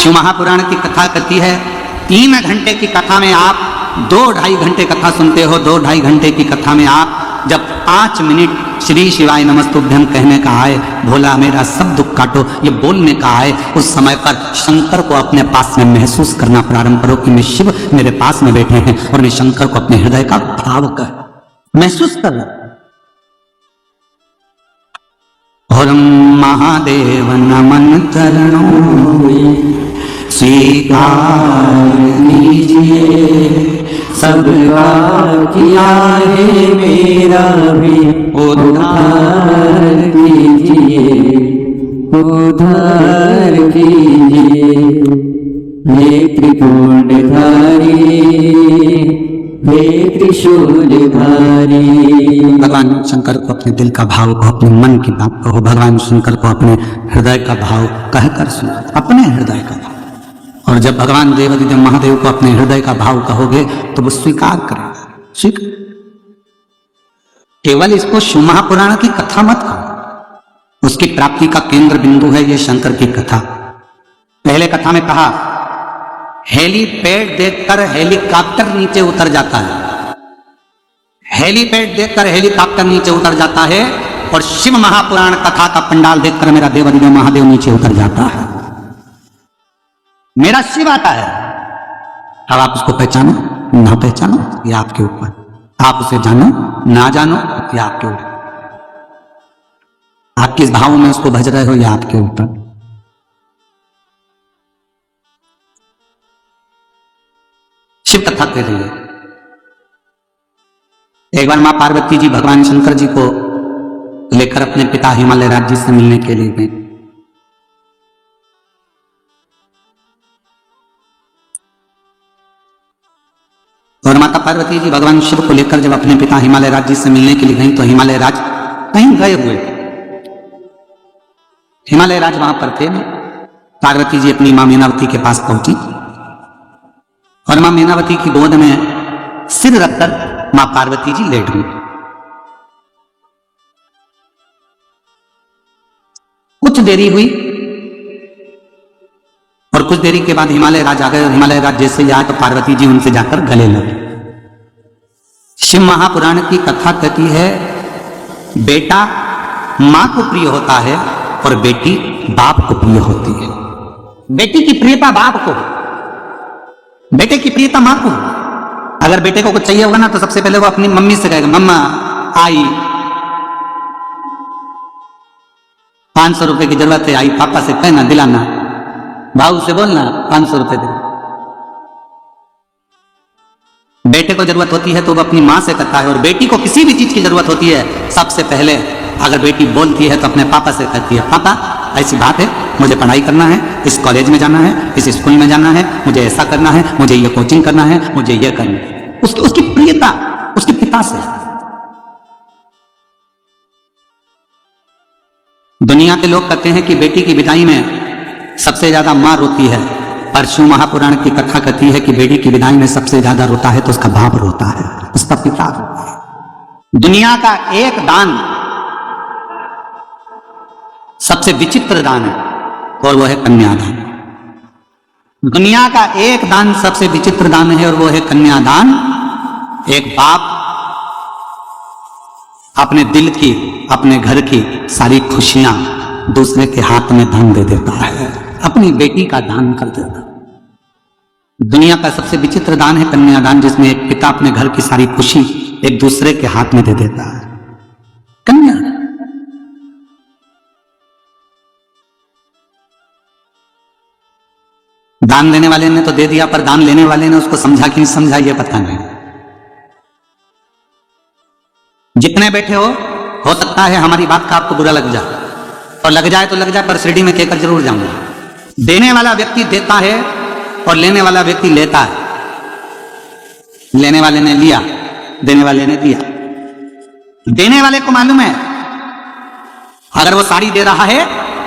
शिव महापुराण की कथा कहती है 3 घंटे की कथा में आप 2-2.5 घंटे कथा सुनते हो। 2-2.5 घंटे की कथा में आप जब 5 मिनट श्री शिवाय नमस्तुभ्यं कहने का आए, भोला मेरा सब दुख काटो, ये बोलने का आए, उस समय पर शंकर को अपने पास में महसूस करना प्रारंभ करो कि मैं शिव मेरे पास में बैठे हैं और मैं शंकर को अपने हृदय का भाव कर महसूस कर रहा। ओम महादेव नमन चरणों में स्वीकार कीजिए, सबका किया है मेरा भी उद्धार कीजिए, उद्धार कीजिए। हे त्रिपुंडधारी, हे त्रिशूलधारी। भगवान शंकर को अपने दिल का भाव को, अपने मन की बात कहो, भगवान शंकर को अपने हृदय का भाव कहकर सुनो, अपने हृदय का भाव। और जब भगवान देवादिदेव महादेव को अपने हृदय का भाव कहोगे तो वो स्वीकार करेगा। ठीक, केवल इसको शिव महापुराण की कथा मत कहो, उसकी प्राप्ति का केंद्र बिंदु है ये शंकर की कथा। पहले कथा में कहा हेलीपैड देखकर हेलीकॉप्टर नीचे उतर जाता है, हेलीपैड देखकर हेलीकॉप्टर नीचे उतर जाता है, और शिव महापुराण कथा का पंडाल देखकर मेरा देवादिदेव महादेव नीचे उतर जाता है, मेरा शिव आता है। अब आप उसको पहचानो ना पहचानो ये आपके ऊपर, आप उसे जानो ना जानो ये आपके ऊपर, आप किस भाव में उसको भज रहे हो ये आपके ऊपर। शिव कथा कह रही है। एक बार मां पार्वती जी भगवान शंकर जी को लेकर अपने पिता हिमालय राज्य से मिलने के लिए गए। और माता पार्वती जी भगवान शिव को लेकर जब अपने पिता हिमालय राज्य से मिलने के लिए गई तो हिमालय राज कहीं गए हुए, हिमालय राज वहां पर थे। पार्वती जी अपनी मां मीनावती के पास पहुंची और मां मीनावती की गोद में सिर रखकर मां पार्वती जी लेट गई। कुछ देरी हुई और कुछ देरी के बाद हिमालय राज आ गए। हिमालय राज जैसे आए तो पार्वती जी उनसे जाकर गले लगे। शिव महापुराण की कथा कहती है बेटा मां को प्रिय होता है और बेटी बाप को प्रिय होती है। बेटी की प्रियता बाप को, बेटे की प्रियता मां को। अगर बेटे को कुछ चाहिए होगा ना तो सबसे पहले वो अपनी मम्मी से कहेगा मम्मा आई 500 रुपए की जरूरत है, आई पापा से कहना दिलाना, भाऊ से बोलना 500 रुपए दे। बेटे को जरूरत होती है तो वो अपनी मां से कहता है, और बेटी को किसी भी चीज की जरूरत होती है सबसे पहले अगर बेटी बोलती है तो अपने पापा से कहती है पापा ऐसी बात है, मुझे पढ़ाई करना है, इस कॉलेज में जाना है, इस स्कूल में जाना है, मुझे ऐसा करना है, मुझे ये कोचिंग करना है, मुझे ये करना है। उसकी प्रियता उसके पिता से। दुनिया के लोग कहते हैं कि बेटी की विदाई में सबसे ज्यादा मां रोती है, पर शिव महापुराण की कथा कहती है कि बेटी की विदाई में सबसे ज्यादा रोता है तो उसका बाप रोता है, उसका पिता रोता है। दुनिया का एक दान सबसे विचित्र दान है और वो है कन्यादान। दुनिया का एक दान सबसे विचित्र दान है और वो है कन्यादान। एक बाप अपने दिल की, अपने घर की सारी खुशियां दूसरे के हाथ में धन दे देता है, अपनी बेटी का दान कर देता है। दुनिया का सबसे विचित्र दान है कन्यादान, जिसमें एक पिता अपने घर की सारी खुशी एक दूसरे के हाथ में दे देता है। कन्यादान दान देने वाले ने तो दे दिया, पर दान लेने वाले ने उसको समझा कि नहीं समझा ये पता नहीं। जितने बैठे हो सकता है हमारी बात का आपको बुरा लग जाए, और लग जाए तो लग जाए, पर शिरडी में कहकर जरूर जाऊंगा। देने वाला व्यक्ति देता है और लेने वाला व्यक्ति लेता है। लेने वाले ने लिया, देने वाले ने दिया। देने वाले को मालूम है अगर वो साड़ी दे रहा है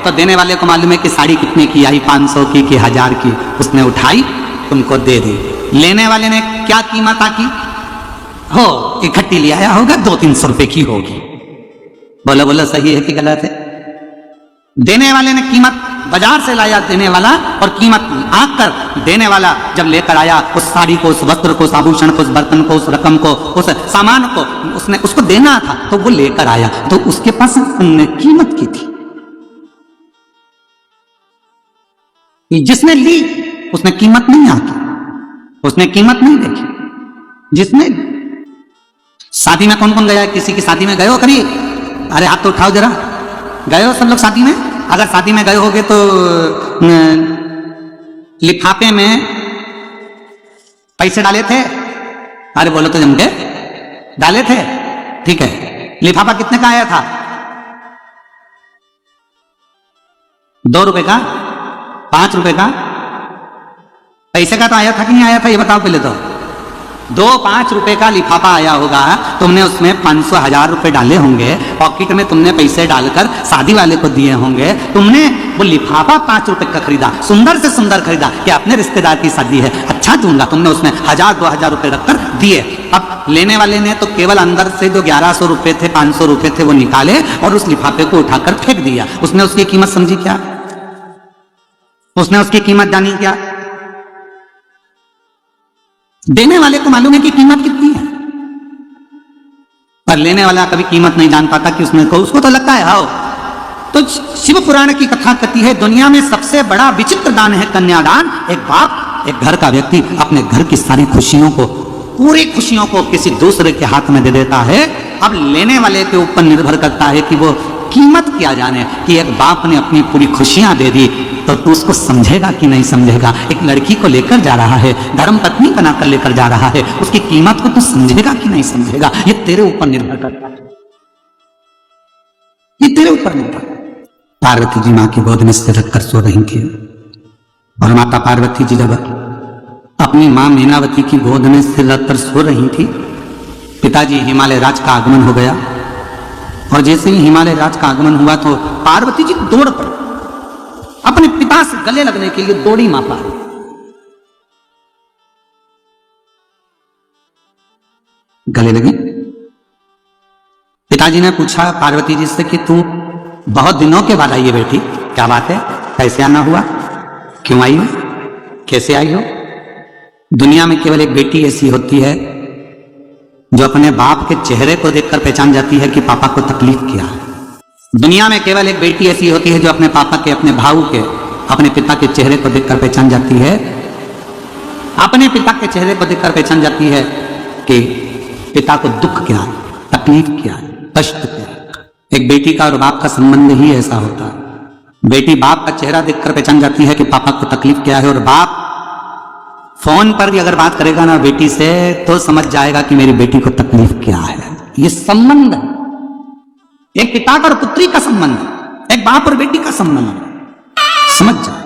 तो देने वाले को मालूम है कि साड़ी कितने की आई, 500 की कि 1000 की, उसने उठाई तुमको दे दी। लेने वाले ने क्या कीमत आकी हो, इकट्ठी ले आया होगा, 200-300 रुपए की होगी। बोलो बोलो सही है कि गलत है? देने वाले ने कीमत बाजार से लाया देने वाला और कीमत आंक कर देने वाला जब लेकर आया उस साड़ी को, उस वस्त्र को, उस आभूषण को, उस बर्तन को, उस रकम को, उस सामान को, उसने उसको देना था तो वो लेकर आया, तो उसके पास कीमत की थी। जिसने ली उसने कीमत नहीं आकी, उसने कीमत नहीं देखी। जिसने शादी में कौन कौन गया है? किसी की शादी में गए हो कभी? अरे हाथ तो उठाओ जरा, गए हो सब लोग शादी में? अगर शादी में गए होगे तो लिफाफे में पैसे डाले थे? अरे बोलो तो जम के, डाले थे? ठीक है, लिफाफा कितने का आया था? 2 रुपए का, 5 रुपए का? पैसे का तो आया था कि नहीं आया था ये बताओ पहले तो। 2-5 रुपए का लिफाफा आया होगा, तुमने उसमें 500-1000 रुपए डाले होंगे, पॉकेट में तुमने पैसे डालकर शादी वाले को दिए होंगे, तुमने वो लिफाफा 5 रुपए का खरीदा, सुंदर से सुंदर खरीदा कि अपने रिश्तेदार की शादी है, अच्छा दूंगा, तुमने उसमें 1000-2000 रुपए रखकर दिए। अब लेने वाले ने तो केवल अंदर से जो 1100 रुपए थे, 500 रुपए थे वो निकाले और उस लिफाफे को उठाकर फेंक दिया। उसने उसकी कीमत समझी क्या? उसने उसकी कीमत जानी क्या? देने वाले को मालूम है कि कीमत कितनी है, पर लेने वाला कभी कीमत नहीं जान पाता कि उसको तो लगता है हाओ। तो शिव पुराण की कथा कहती है दुनिया में सबसे बड़ा विचित्र दान है कन्यादान। एक बाप, एक घर का व्यक्ति अपने घर की सारी खुशियों को, पूरी खुशियों को किसी दूसरे के हाथ में दे देता है। अब लेने वाले के ऊपर निर्भर करता है कि वो कीमत क्या जाने कि एक बाप ने अपनी पूरी खुशियां दे दी तो तू उसको समझेगा कि नहीं समझेगा। एक लड़की को लेकर जा रहा है, धर्म पत्नी बनाकर लेकर जा रहा है, उसकी कीमत को तू समझेगा कि नहीं समझेगा, ये तेरे ऊपर निर्भर करता है, ये तेरे ऊपर निर्भर। पार्वती जी मां की गोद में सिर रखकर सो रही थी और माता पार्वती जी जब अपनी मां मीनावती की गोद में सिर रखकर सो रही थी, पिताजी हिमालय राज का आगमन हो गया और जैसे ही हिमालय राज का आगमन हुआ तो पार्वती जी दौड़ पड़ी, अपने पिता से गले लगने के लिए दौड़ी मां पार्वती। गले लगी। पिताजी ने पूछा पार्वती जी से कि तू बहुत दिनों के बाद आई है बेटी, क्या बात है, कैसे आना हुआ, क्यों आई हो, कैसे आई हो? दुनिया में केवल एक बेटी ऐसी होती है जो अपने बाप के चेहरे को देखकर पहचान जाती है कि पापा को तकलीफ क्या है। दुनिया में केवल एक बेटी ऐसी होती है जो अपने पापा के, अपने भाऊ के, अपने पिता के चेहरे को देखकर पहचान जाती है, अपने पिता के चेहरे को देखकर पहचान जाती है कि पिता को दुख क्या है, तकलीफ क्या है, कष्ट क्या है। एक बेटी का और बाप का संबंध ही ऐसा होता है। बेटी बाप का चेहरा देखकर पहचान जाती है कि पापा को तकलीफ क्या है, और बाप फोन पर भी अगर बात करेगा ना बेटी से तो समझ जाएगा कि मेरी बेटी को तकलीफ क्या है। ये संबंध है, एक पिता का और पुत्री का संबंध, एक बाप और बेटी का संबंध, समझ जाए।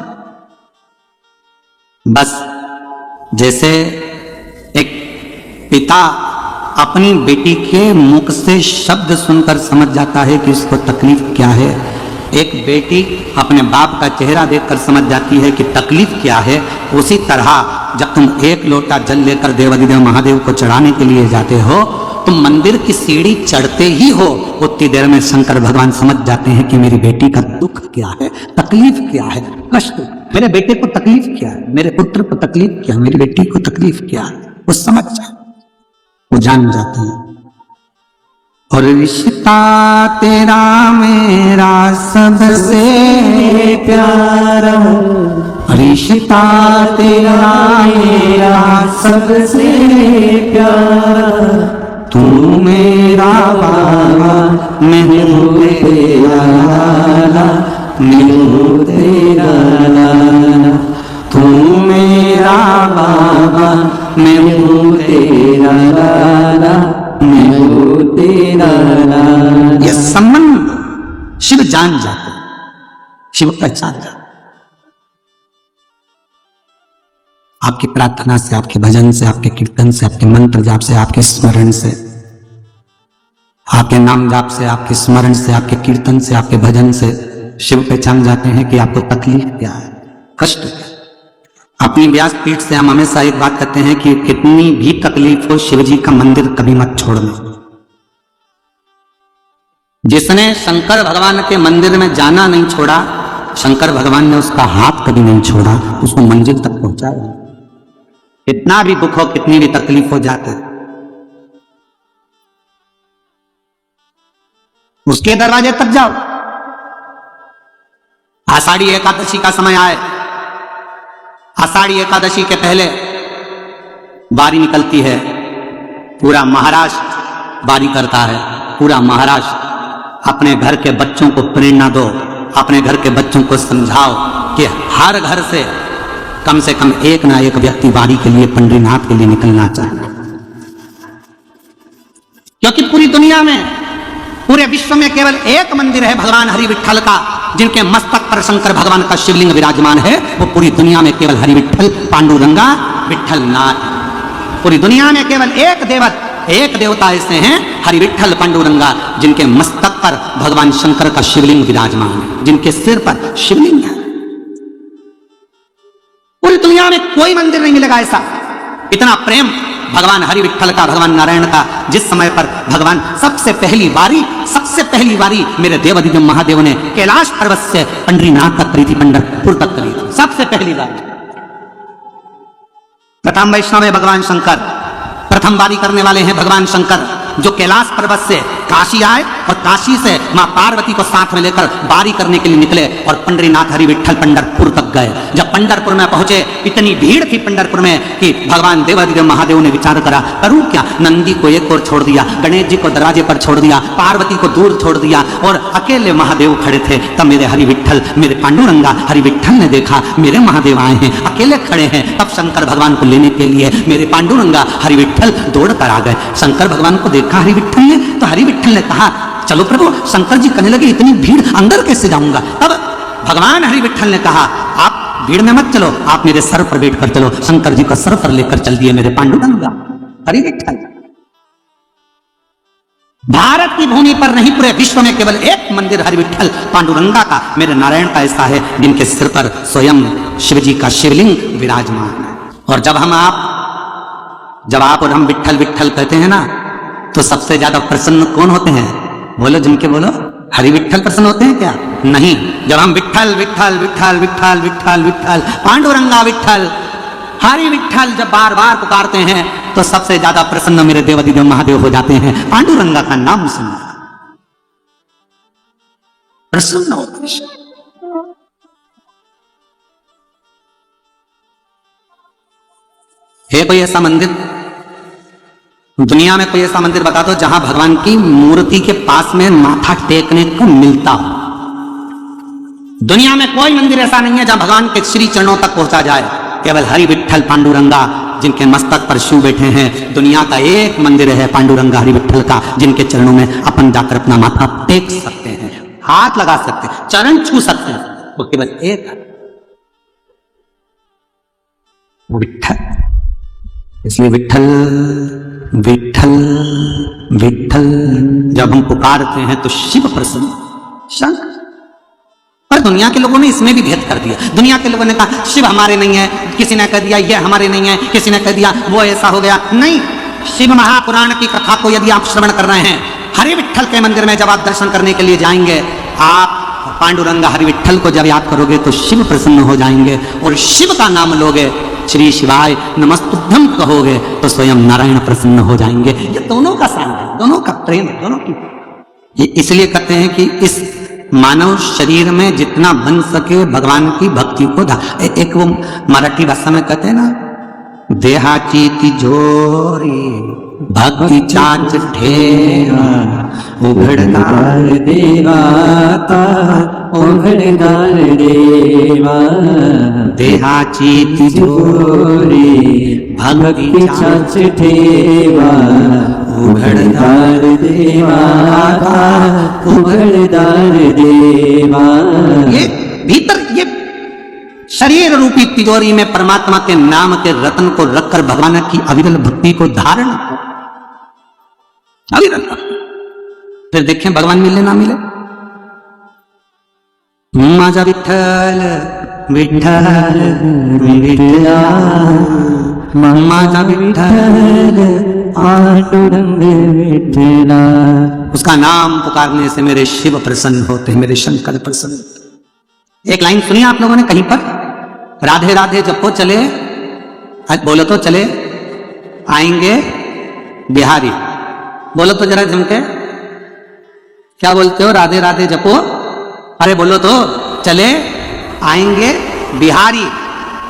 बस जैसे एक पिता अपनी बेटी के मुख से शब्द सुनकर समझ जाता है कि उसको तकलीफ क्या है, एक बेटी अपने बाप का चेहरा देखकर समझ जाती है कि तकलीफ क्या है। उसी तरह जब तुम एक लोटा जल लेकर देवाधिदेव महादेव को चढ़ाने के लिए जाते हो, तुम मंदिर की सीढ़ी चढ़ते ही हो उतनी देर में शंकर भगवान समझ जाते हैं कि मेरी बेटी का दुख क्या है, तकलीफ क्या है, कष्ट, मेरे बेटे को तकलीफ क्या है, मेरे पुत्र को तकलीफ क्या है, मेरी बेटी को तकलीफ क्या है, वो समझ जाए, वो जान जाते हैं। और रिश्ता तेरा मेरा सबसे प्यारा, रिश्ता तेरा मेरा सबसे प्यारा, तू मेरा बाबा मैं हूँ तेरा लाला, मैं हूँ तेरा लाला, तू मेरा बाबा मैं हूँ तेरा लाला, मैं हूँ तेरा लाला। ये संबंध शिव जान जाते, शिव पहचान जाते। आपकी प्रार्थना से, आपके भजन से, आपके कीर्तन से, आपके मंत्र जाप से, आपके स्मरण से, आपके नाम जाप से, आपके स्मरण से, आपके कीर्तन से, आपके भजन से शिव पहचान जाते हैं कि आपको तकलीफ क्या है, कष्ट क्या है। अपनी व्यास पीठ से हम हमेशा एक बात कहते हैं कि कितनी भी तकलीफ हो शिव जी का मंदिर कभी मत छोड़ना। जिसने शंकर भगवान के मंदिर में जाना नहीं छोड़ा, शंकर भगवान ने उसका हाथ कभी नहीं छोड़ा, उसको मंजिल तक पहुंचाया। कितना भी दुख हो, कितनी भी तकलीफ हो जाते, उसके दरवाजे तक जाओ। आषाढ़ी एकादशी का समय आए, आषाढ़ी एकादशी के पहले बारी निकलती है, पूरा महाराष्ट्र बारी करता है। पूरा महाराष्ट्र अपने घर के बच्चों को प्रेरणा दो, अपने घर के बच्चों को समझाओ कि हर घर से कम एक ना एक व्यक्ति बारी के लिए, पंढरीनाथ के लिए निकलना चाहिए। क्योंकि पूरी दुनिया में, पूरे विश्व में केवल एक मंदिर है भगवान हरि विठ्ठल का, जिनके मस्तक पर शंकर भगवान का शिवलिंग विराजमान है। वो पूरी दुनिया में केवल हरि विठ्ठल पांडुरंगा विठ्ठल नाथ। पूरी दुनिया में केवल एक देवता ऐसे हैं, हरि विठ्ठल पांडुरंगा, जिनके मस्तक पर भगवान शंकर का शिवलिंग विराजमान है, जिनके सिर पर शिवलिंग है। पूरी दुनिया में कोई मंदिर नहीं मिलेगा ऐसा। इतना प्रेम भगवान हरि विठ्ठल का, भगवान नारायण का। जिस समय पर भगवान सबसे पहली बारी मेरे देवाधिदेव महादेव ने कैलाश पर्वत से पंढरीनाथ तक करी थी, पंढरपुर तक करी थी, सबसे पहली बार। प्रथम वैष्णव है भगवान शंकर, प्रथम बारी करने वाले हैं भगवान शंकर, जो कैलाश पर्वत से काशी आए और काशी से मां पार्वती को साथ में लेकर बारी करने के लिए निकले और पंढरीनाथ हरि विठ्ठल पंढरपुर तक गए। जब पंढरपुर में पहुंचे, इतनी भीड़ थी पंढरपुर में कि भगवान देवाधिदेव महादेव ने विचार करा, करूं क्या? नंदी को एक ओर छोड़ दिया, गणेश जी को दरवाजे पर छोड़ दिया, पार्वती को दूर छोड़ दिया और अकेले महादेव खड़े थे। तब मेरे हरि विठ्ठल, मेरे पांडुरंगा हरि विठ्ठल ने देखा मेरे महादेव आए हैं, अकेले खड़े हैं। तब शंकर भगवान को लेने के लिए मेरे पांडुरंगा हरि विठ्ठल दौड़ कर आ गए। शंकर भगवान को देखा हरि विठ्ठल ने, तो हरि विठ्ठल ने कहा, चलो प्रभु। शंकर जी कहने लगे, इतनी भीड़ अंदर कैसे जाऊंगा? तब भगवान हरि विठ्ठल ने कहा, आप भीड़ में मत चलो, आप मेरे सर पर बैठ कर चलो। शंकर जी को सर पर लेकर चल दिए मेरे पांडुरंगा हरि विठ्ठल। भारत की भूमि पर नहीं, पूरे विश्व में केवल एक मंदिर हरि विठ्ठल पांडुरंगा का, मेरे नारायण का ऐसा है, जिनके सिर पर स्वयं शिव जी का शिवलिंग विराजमान है। और जब आप और हम विठ्ठल विठ्ठल कहते हैं ना, तो सबसे ज्यादा प्रसन्न कौन होते हैं? बोलो, जिनके बोलो हरि विठ्ठल प्रसन्न होते हैं क्या? नहीं। जब हम विठ्ठल विठ्ठल विठ्ठल विठ्ठल विठ्ठल विठ्ठल पांडुरंगा विठ्ठल हरि विठ्ठल जब बार बार पुकारते हैं, तो सबसे ज्यादा प्रसन्न मेरे देवाधिदेव महादेव हो जाते हैं। पांडुरंगा का नाम सुन प्रसन्न होते हैं। है कोई ऐसा मंदिर दुनिया में, कोई ऐसा मंदिर बता दो जहां भगवान की मूर्ति के पास में माथा टेकने को मिलता हो? दुनिया में कोई मंदिर ऐसा नहीं है जहां भगवान के श्री चरणों तक पहुंचा जाए। केवल हरि विठ्ठल पांडुरंगा, जिनके मस्तक पर शिव बैठे हैं, दुनिया का एक मंदिर है पांडुरंगा हरि विठ्ठल का, जिनके चरणों में अपन जाकर अपना माथा टेक सकते हैं, हाथ लगा सकते हैं, चरण छू सकते हैं। वो केवल एक है, वो विठ्ठल। इसलिए विठ्ठल विठ्ठल विठ्ठल जब हम पुकारते हैं तो शिव प्रसन्न, शंकर। पर दुनिया के लोगों ने इसमें भी भेद कर दिया। दुनिया के लोगों ने कहा शिव हमारे नहीं है, किसी ने कह दिया ये हमारे नहीं है, किसी ने कह दिया वो ऐसा हो गया। नहीं, शिव महापुराण की कथा को यदि आप श्रवण कर रहे हैं, हरि विठ्ठल के मंदिर में जब आप दर्शन करने के लिए जाएंगे, आप पांडुरंगा हरि विठ्ठल को जब याद करोगे तो शिव प्रसन्न हो जाएंगे। और शिव का नाम लोगे, श्री शिवाय नमस्तुभ्यं कहोगे, तो स्वयं नारायण प्रसन्न हो जाएंगे। ये दोनों का साथ है, दोनों का प्रेम है, दोनों की। ये इसलिए कहते हैं कि इस मानव शरीर में जितना बन सके भगवान की भक्ति को एक वो मराठी भाषा में कहते हैं ना, देहाची तिजोरी भक्ति चाच ठेवा, उघडदार देवाता उघडदार देवा। देहाची तिजोरी भक्ति चाच ठेवा, उघडदार देवाता उघडदार देवा। ये भीतर ये शरीर रूपी तिजोरी में परमात्मा के नाम के रत्न को रखकर भगवान की अविरल भक्ति को धारण करो, अविरल। फिर देखें भगवान मिले ना मिले। माझा विठ्ठल विठ्ठल विठ्ठला, माझा विठ्ठल पांडुरंग विठ्ठला। उसका नाम पुकारने से मेरे शिव प्रसन्न होते हैं, मेरे शंकर प्रसन्न। एक लाइन सुनी आप लोगों ने कहीं पर, राधे राधे जपो चले, बोलो तो चले आएंगे बिहारी। बोलो तो जरा जम के, क्या बोलते हो? राधे राधे जपो, अरे बोलो तो चले आएंगे बिहारी।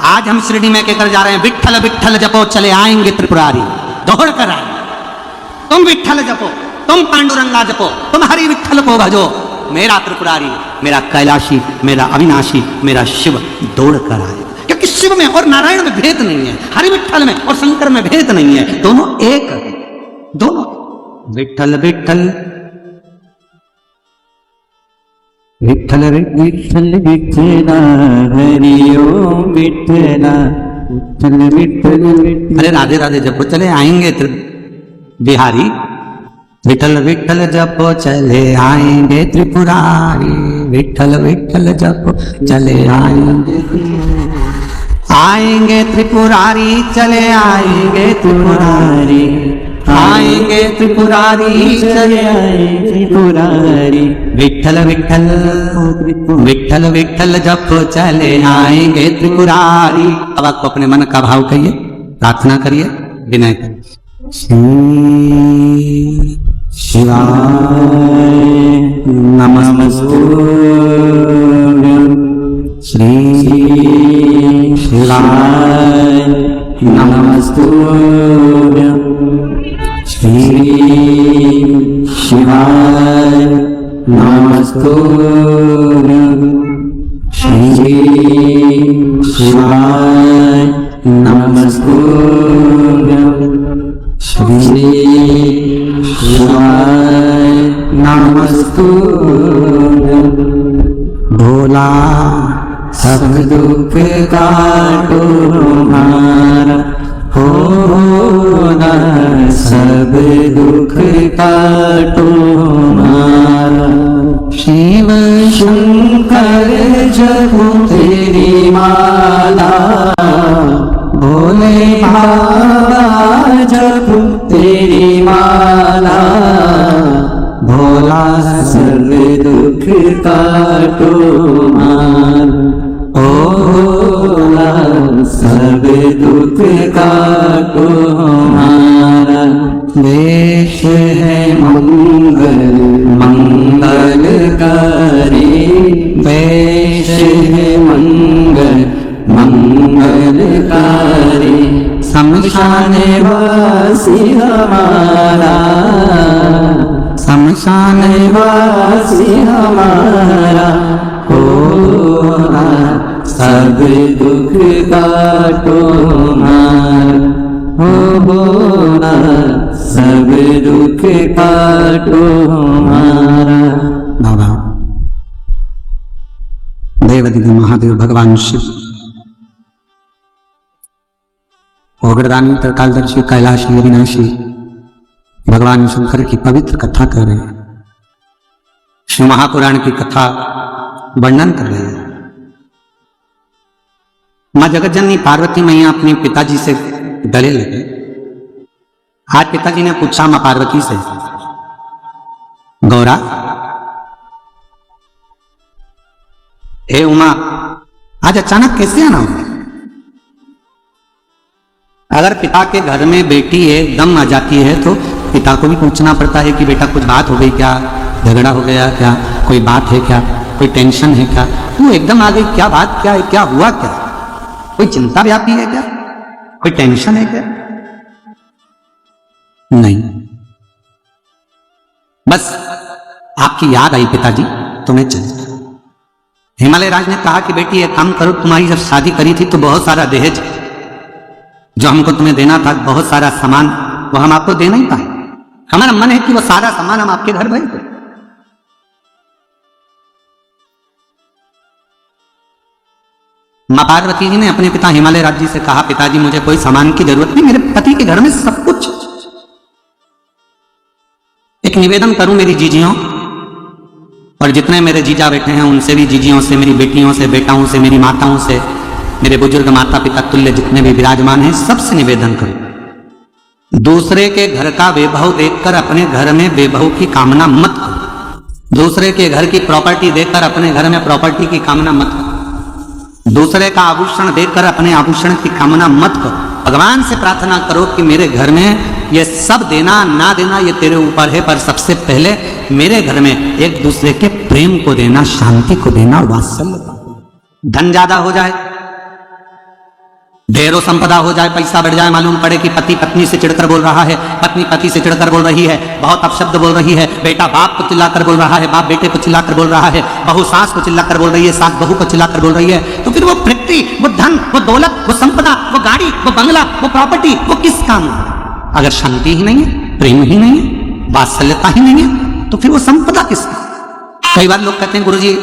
आज हम शिरडी में कहकर जा रहे हैं, विट्ठल विट्ठल जपो चले आएंगे त्रिपुरारी। दौड़ कर आए, तुम विट्ठल जपो, तुम पांडुरंगा जपो, तुम हरि विट्ठल को भजो, मेरा त्रिपुरारी, मेरा कैलाशी, मेरा अविनाशी, मेरा शिव दौड़ कर आए। क्योंकि शिव में और नारायण में भेद नहीं है, हरि विट्ठल में और शंकर में भेद नहीं है, दोनों एक, दोनों विट्ठल विट्ठल विठ्ठल विठ्ठल विठ्ठला हरि ओम विठ्ठला विठ्ठल विठ्ठल विठ्ठल। अरे राधे राधे जपो चले आएंगे बिहारी, विठल विठल जपो चले आएंगे त्रिपुरारी, विठल विठल जपो चले आएंगे त्रिपुरारी, चले आएंगे त्रिपुरारी, आएंगे त्रिपुरारी, चले आएंगे त्रिपुरारी, विठल विठल विठल विठल जपो चले आएंगे त्रिपुरारी। अब आपको अपने मन का भाव कहिए, प्रार्थना करिए, विनय करिए। शिवाय नमस्तुभ्यं, श्री शिवाय नमस्तुभ्यं, श्री शिवाय नमस्तुभ्यं, श्री शिवाय नमस्तुभ्यं, श्री शिवाय नमस्तुभ्यं। भोला सब दुख काटो हमारा, हो भोला सब दुख काटो हमारा, शिव शंकर जपो तेरी माला, भोले बाबा जपो तेरी माला, भोला सब दुख काटो हमारा, ओ भोला सब दुख काटो हमारा। देश है मंगल मंगलकारी, देश है मंगल मंगलकारी, शमशान वासी हमारा, शमशान वासी हमारा, होना सब दुख काटो हमारा, हो होना सब दुख काटो हमारा। बाबा देवदिव्य महादेव भगवान शिव, ओगरदानी त्रिकालदर्शी कैलाशी अविनाशी भगवान शंकर की पवित्र कथा कर रहे हैं, शिव महापुराण की कथा वर्णन कर रहे हैं। मां जगतजननी पार्वती मैया अपने पिताजी से गले लगे। आज पिताजी ने पूछा मां पार्वती से, गौरा, हे उमा, आज अचानक कैसे आना हुआ? अगर पिता के घर में बेटी एकदम आ जाती है तो पिता को भी पूछना पड़ता है कि बेटा कुछ बात हो गई क्या, झगड़ा हो गया क्या, कोई बात है क्या, कोई टेंशन है क्या, तू एकदम आ गई, क्या बात क्या है, क्या हुआ क्या, कोई चिंता व्यापी है क्या, कोई टेंशन है क्या? नहीं, बस आपकी याद आई पिताजी तो मैं चल। हिमालय राज ने कहा कि बेटी एक काम करो, तुम्हारी जब शादी करी थी तो बहुत सारा दहेज जो हमको तुम्हें देना था, बहुत सारा सामान, वो हम आपको दे नहीं पाए। हमारा मन है कि वो सारा सामान हम आपके घर भेज दें। मां पार्वती जी ने अपने पिता हिमालय राज जी से कहा, पिताजी मुझे कोई सामान की जरूरत नहीं, मेरे पति के घर में सब कुछ। एक निवेदन करूं मेरी जीजियों और जितने मेरे जीजा बैठे हैं उनसे भी, जीजियों से, मेरी बेटियों से, बेटाओं से, मेरी माताओं से, मेरे बुजुर्ग माता पिता तुल्य जितने भी विराजमान हैं, सबसे निवेदन करूं, दूसरे के घर का वैभव देखकर अपने घर में वैभव की कामना मत करो। दूसरे के घर की प्रॉपर्टी देखकर अपने घर में प्रॉपर्टी की कामना मत करो। दूसरे का आभूषण देखकर अपने आभूषण की कामना मत करो। भगवान से प्रार्थना करो कि मेरे घर में ये सब देना ना देना ये तेरे ऊपर है, पर सबसे पहले मेरे घर में एक दूसरे के प्रेम को देना, शांति को देना, वात्सल्य। धन ज्यादा हो जाए, ढेरों संपदा हो जाए, पैसा बढ़ जाए, मालूम पड़े कि पति पत्नी से चिढ़कर बोल रहा है, पत्नी पति से चिढ़कर बोल रही है, बहुत अपशब्द बोल रही है, बेटा बाप को चिल्लाकर बोल रहा है, बाप बेटे को चिल्लाकर बोल रहा है, बहू सास को चिल्लाकर बोल रही है, सास बहू को चिल्लाकर बोल रही है, तो फिर वो फैक्ट्री, वो धन, वो दौलत, वो संपदा, वो गाड़ी, वो बंगला, वो प्रॉपर्टी, वो किस काम है? अगर शांति ही नहीं है, प्रेम ही नहीं है, वात्सल्यता ही नहीं है, तो फिर वो संपदा किसकी? कई बार लोग कहते हैं गुरुजी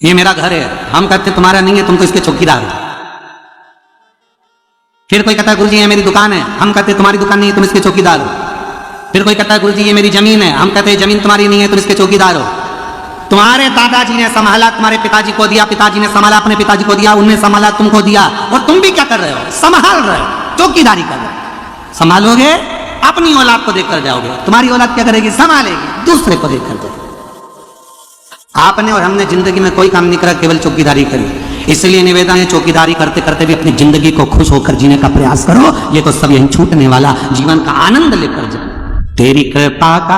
ये मेरा घर है, हम कहते हैं तुम्हारा नहीं है, तुम तो इसके चौकीदार हो। फिर कोई कहता है गुरुजी ये मेरी दुकान है, हम कहते हैं तुम्हारी दुकान नहीं है, तुम इसके चौकीदार हो। फिर कोई कहता है गुरुजी ये मेरी जमीन है, हम कहते हैं जमीन तुम्हारी नहीं है, तुम इसके चौकीदार हो। तुम्हारे दादाजी ने संभाला, तुम्हारे पिताजी को दिया, पिताजी ने संभाला, अपने पिताजी को दिया, उनने संभाला, तुमको दिया, और तुम भी क्या कर रहे हो? संभाल रहे हो, चौकीदारी कर रहे हो। संभालोगे अपनी औलाद को देखकर जाओगे, तुम्हारी औलाद क्या करेगी? संभालेगी, दूसरे को देखकर जाओगे। आपने और हमने जिंदगी में कोई काम नहीं करा, केवल चौकीदारी करी। इसलिए निवेदन है, चौकीदारी करते करते भी अपनी जिंदगी को खुश होकर जीने का प्रयास करो। ये तो सब यहीं छूटने वाला, जीवन का आनंद लेकर जाओ। तेरी कृपा का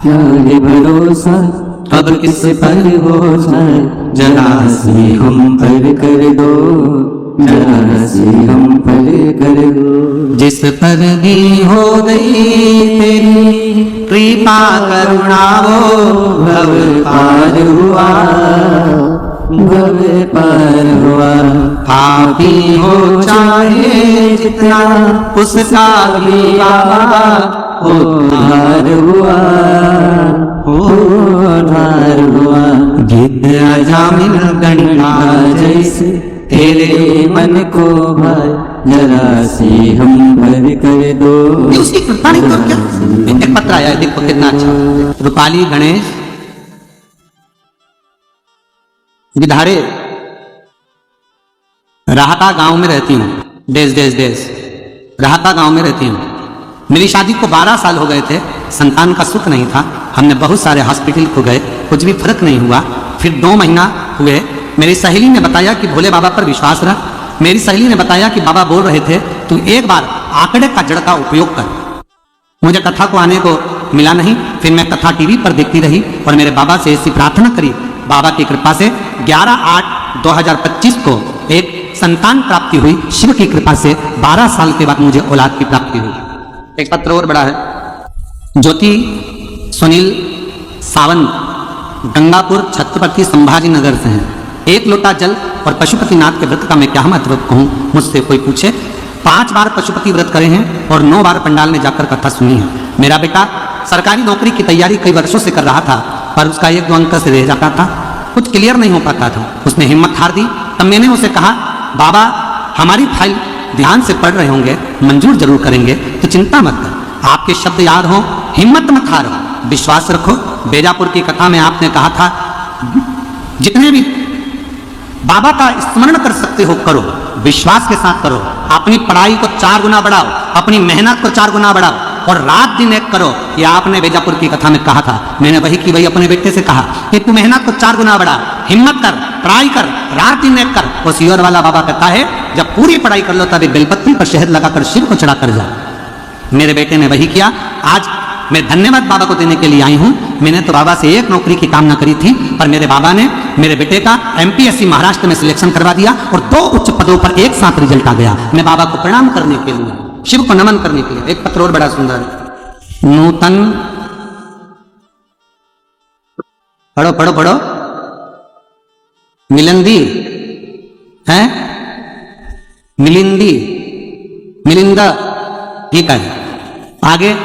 क्या है भरोसा, अब किस पर भरोसा, जरा सी हम पर कर दो, जरा सी हम पर कर दो। जिस पर भी हो गई तेरी कृपा करुणा, वो भव पार हुआ, भव पार हुआ। पापी हो चाहे जितना, उसका भी बाबा उद्धार हुआ, उद्धार हुआ। गीत अजामिल गणिका जैसे तेरे मन को भाई, जरा सी हम पर कर दो। उसी कृपा ने तो क्या एक पत्र आया है, देखो कितना अच्छा। रूपाली गणेश गिधारे, राहता गांव में रहती हूँ, देश राहता गांव में रहती हूँ। मेरी शादी को 12 साल हो गए थे, संतान का सुख नहीं था, हमने बहुत सारे हॉस्पिटल को गए, कुछ भी फर्क नहीं हुआ। फिर 2 महीना हुए, मेरी सहेली ने बताया कि भोले बाबा पर विश्वास रख। मेरी सहेली ने बताया कि बाबा बोल रहे थे तू एक बार आंकड़े का जड़ का उपयोग कर। मुझे कथा को आने को मिला नहीं, फिर मैं कथा टीवी पर देखती रही और मेरे बाबा से ऐसी प्रार्थना करी। बाबा की कृपा से 11/8/2025 को एक संतान प्राप्ति हुई। शिव की कृपा से 12 साल के बाद मुझे औलाद की प्राप्ति हुई। एक पत्र और बड़ा है, ज्योति सुनील सावंत, गंगापुर छत्रपति संभाजी नगर से हैं। 1 लोटा जल और पशुपतिनाथ के व्रत का मैं क्या महत्व कहूँ, मुझसे कोई पूछे। 5 बार पशुपति व्रत करे हैं और 9 बार पंडाल में जाकर कथा सुनी है। मेरा बेटा सरकारी नौकरी की तैयारी कई वर्षों से कर रहा था, पर उसका 1-2 अंक से रह जाता था, कुछ क्लियर नहीं हो पाता था। उसने हिम्मत हार दी। तब मैंने उसे कहा, बाबा हमारी फाइल ध्यान से पढ़ रहे होंगे, मंजूर जरूर करेंगे, तो चिंता मत कर, आपके शब्द याद हो, हिम्मत मत हारो, विश्वास रखो। बेजापुर की कथा में आपने कहा था जितने भी बाबा का स्मरण कर सकते हो करो, विश्वास के साथ करो, अपनी पढ़ाई को 4 गुना बढ़ाओ, अपनी मेहनत को 4 गुना बढ़ाओ और रात दिन एक करो। ये आपने बेजापुर की कथा में कहा था, मैंने वही की वही अपने बेटे से कहा कि तू मेहनत को 4 गुना बढ़ा, हिम्मत कर, पढ़ाई कर, रात दिन एक कर। वो सियोर वाला बाबा कहता है जब पूरी पढ़ाई कर लो तभी बेलपत्री पर शहद लगाकर शिव को चढ़ा कर जा। मेरे बेटे ने वही किया। आज मैं धन्यवाद बाबा को देने के लिए आई हूं। मैंने तो बाबा से एक नौकरी की कामना करी थी, पर मेरे बाबा ने मेरे बेटे का MPSC महाराष्ट्र में सिलेक्शन करवा दिया और 2 उच्च पदों पर एक साथ रिजल्ट आ गया। मैं बाबा को प्रणाम करने के लिए, शिव को नमन करने के लिए। एक पत्र और बड़ा सुंदर, नूतन, पढ़ो पढ़ो पढ़ो, मिलंदी है, मिलिंदी, मिलिंदा, ठीक है। आगे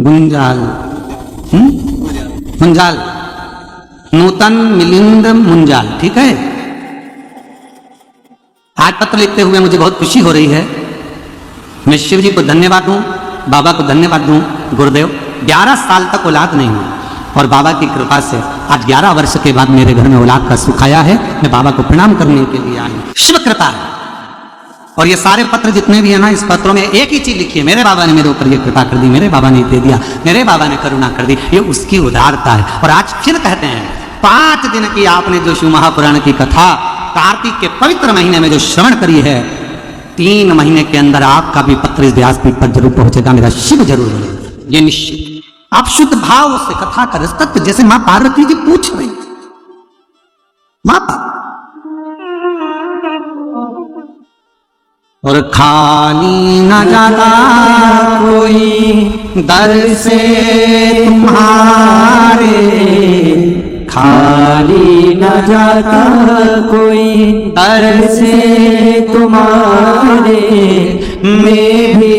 गुंजाल, मुंजाल, नूतन मिलिंद मुंजाल, ठीक है। आज पत्र लिखते हुए मुझे बहुत खुशी हो रही है। मैं शिव जी को धन्यवाद दूं, बाबा को धन्यवाद दूं। गुरुदेव 11 साल तक औलाद नहीं हुई और बाबा की कृपा से आज 11 वर्ष के बाद मेरे घर में औलाद का सुख आया है। मैं बाबा को प्रणाम करने के लिए आई। शिव कृपा है और ये सारे पत्र जितने भी है ना, इस पत्रों में एक ही चीज लिखी है, मेरे बाबा ने मेरे ऊपर ये कृपा कर दी, मेरे बाबा ने दे दिया, मेरे बाबा ने करुणा कर दी, ये उसकी उदारता है। और आज फिर कहते हैं 5 दिन की आपने जो शिव महापुराण की कथा कार्तिक के पवित्र महीने में जो श्रवण करी है, 3 महीने के अंदर आपका भी पत्र इस व्यासपीठ पर जरूर पहुंचेगा, मेरा शिव जरूर बनेगा, ये निश्चित। आप शुद्ध भाव से कथा का रसतत्व, जैसे मां पार्वती जी पूछ रही, मां और खाली न जाता कोई दर से तुम्हारे, खाली न जाता कोई दर से तुम्हारे, मैं भी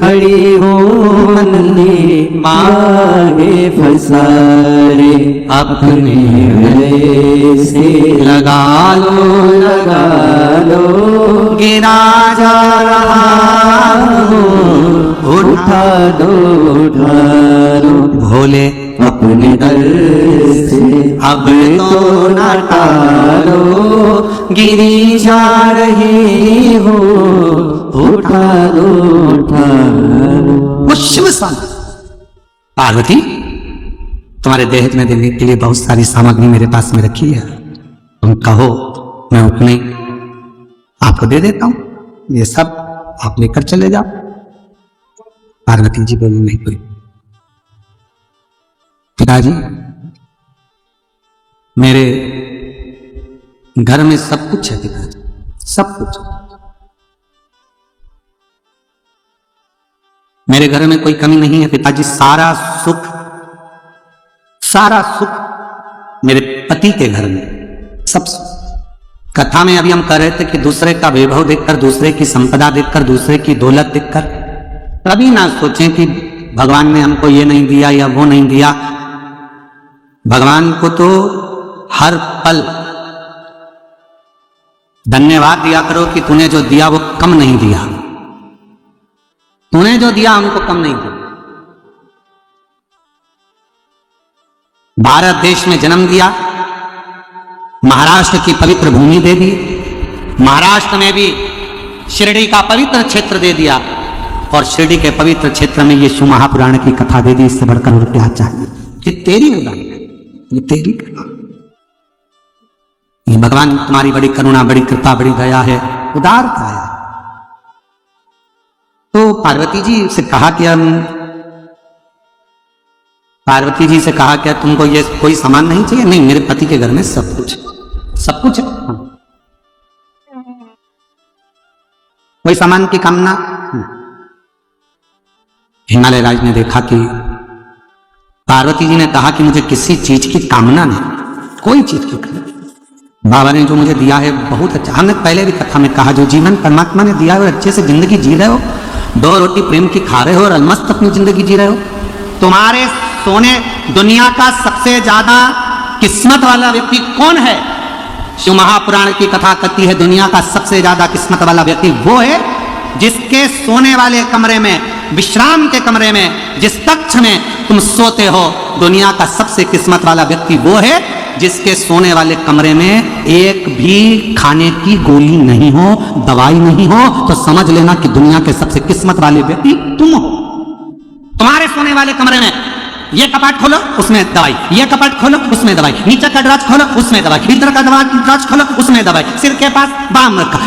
खड़ी हूँ नंदी मांगे फसारे, अपने गले से लगा लो, गिरा जा रहा हो, उठा दो भोले अपने दर से, अब तो न टालो, गिरी जा रही हो, उठा दो। वो शिव सन पार्वती, तुम्हारे देह में देने के लिए बहुत सारी सामग्री मेरे पास में रखी है, तुम कहो मैं उतने आपको दे देता हूं, ये सब आप लेकर चले जाओ। पार्वती जी बोली नहीं कोई, पिताजी मेरे घर में सब कुछ है पिताजी, सब कुछ। मेरे घर में कोई कमी नहीं है पिताजी, सारा सुख मेरे पति के घर में, सब सुख। कथा में अभी हम कह रहे थे कि दूसरे का वैभव देखकर, दूसरे की संपदा देखकर, दूसरे की दौलत देखकर कभी ना सोचें कि भगवान ने हमको ये नहीं दिया या वो नहीं दिया। भगवान को तो हर पल धन्यवाद दिया करो कि तूने जो दिया वो कम नहीं दिया, तूने जो दिया हमको कम नहीं दिया। भारत देश में जन्म दिया, महाराष्ट्र की पवित्र भूमि दे दी, महाराष्ट्र में भी शिरडी का पवित्र क्षेत्र दे दिया, और शिरडी के पवित्र क्षेत्र में ये शिव महापुराण की कथा दे दी। इससे बढ़कर और क्या चाहिए? ये तेरी उदान है, ये तेरी कृपा, ये भगवान तुम्हारी बड़ी करुणा, बड़ी कृपा, बड़ी दया है, उदारता है। तो पार्वती जी से कहा क्या तुमको ये कोई सामान नहीं चाहिए? नहीं, मेरे पति के घर में सब कुछ है। कोई सामान की कामना? हिमालय राज ने देखा कि पार्वती जी ने कहा कि मुझे किसी चीज की कामना नहीं, कोई चीज की कामना। बाबा ने जो मुझे दिया है बहुत अच्छा। हमने पहले भी कथा में कहा, जो जीवन परमात्मा ने दिया है और अच्छे से जिंदगी जी रहे हो, 2 रोटी प्रेम की खा रहे हो और अलमस्त अपनी जिंदगी जी रहे हो। तुम्हारे सोने दुनिया का सबसे ज्यादा किस्मत वाला व्यक्ति कौन है? शिव महापुराण की कथा कहती है दुनिया का सबसे ज्यादा किस्मत वाला व्यक्ति वो है जिसके सोने वाले कमरे में, विश्राम के कमरे में, जिस कक्ष में तुम सोते हो, दुनिया का सबसे किस्मत वाला व्यक्ति वो है जिसके सोने वाले कमरे में एक भी खाने की गोली नहीं हो, दवाई नहीं हो। तो समझ लेना कि दुनिया के सबसे किस्मत वाले व्यक्ति तुम हो। तुम्हारे सोने वाले कमरे में ये कपाट खोलो उसमें दवाई, ये कपाट खोलो उसमें दवाई, नीचे का ड्राज खोलो उसमें दवाई, भीतर का ड्राज खोलो उसमें दवाई, सिर के पास बाम रखा।